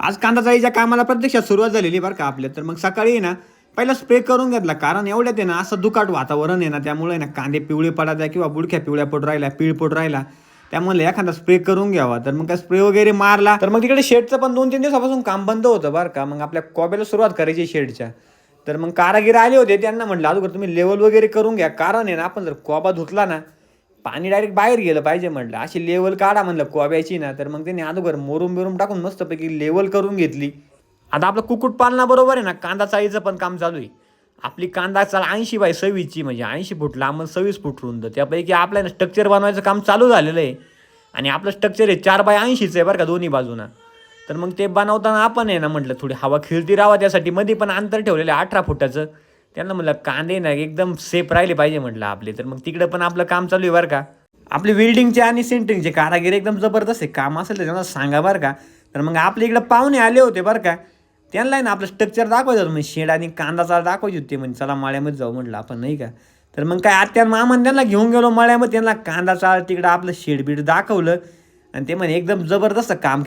आज कांदा जाळीच्या कामाला प्रत्यक्षात सुरुवात झालेली बरं का आपल्या. तर मग सकाळी आहे ना पहिला स्प्रे करून घेतला, कारण एवढ्यात आहे ना असं दुकाट वातावरण आहे ना, त्यामुळे ना कांदे पिवळे पडत आहे किंवा बुडक्या पिवळ्या पडू राहिला, पीळ पडू राहिला. त्यामुळे एखादा स्प्रे करून घ्यावा. तर मग काय स्प्रे वगैरे मारला. तर मग तिकडे शेडचं पण 2-3 दिवसापासून काम बंद होतं बरं का. मग आपल्या कॉब्याला सुरुवात करायची शेडच्या. तर मग कारागीर आले होते, त्यांना म्हटलं अगोदर तुम्ही लेवल वगैरे करून घ्या, कारण आहे ना आपण जर कोबा धुतला ना पाणी डायरेक्ट बाहेर गेलं पाहिजे म्हटलं. अशी लेवल काढा म्हणलं कोब्याची ना. तर मग त्यांनी अगोदर मोरून बिरून टाकून मस्तपैकी लेवल करून घेतली. आता आपलं कुक्कुटपालनाबरोबर आहे ना कांदा चाळीचं पण काम चालू आहे. आपली कांदा चाळ 80x26 म्हणजे 80 फूट लांब आणि 26 फूट रुंद. त्यापैकी आपल्याला स्ट्रक्चर बनवायचं काम चालू झालेलं आहे. आणि आपलं स्ट्रक्चर आहे 4x80चं आहे बरं का दोन्ही बाजूनं. तर मग ते बनवताना आपण आहे ना म्हटलं थोडी हवा खेळती राहावं, त्यासाठी मध्ये पण अंतर ठेवलेलं आहे 18 फुटाचं. त्यांना म्हटलं कांदे ना एकदम सेफ राहिले पाहिजे म्हटलं आपले. तर मग तिकडं पण आपलं काम चालू आहे बरं का. आपले वेल्डिंगचे आणि सेंटरिंगचे कारागीर एकदम जबरदस्त आहे. काम असेल तर त्यांना सांगा बरं का. तर मग आपल्या इकडं पाहुणे आले होते बरं का. त्यांना आहे ना आपलं स्ट्रक्चर दाखवायचं होतं, म्हणजे शेड आणि कांदा चाळ दाखवायची होती. म्हणजे चला मळ्यामध्ये जाऊ म्हटलं आपण नाही का. तर मग काय आत्या मामा त्यांना घेऊन गेलो मळ्यामध्ये, त्यांना कांदा चाळ तिकडं आपलं शेड बीड दाखवलं आणि ते म्हणे एकदम जबरदस्त काम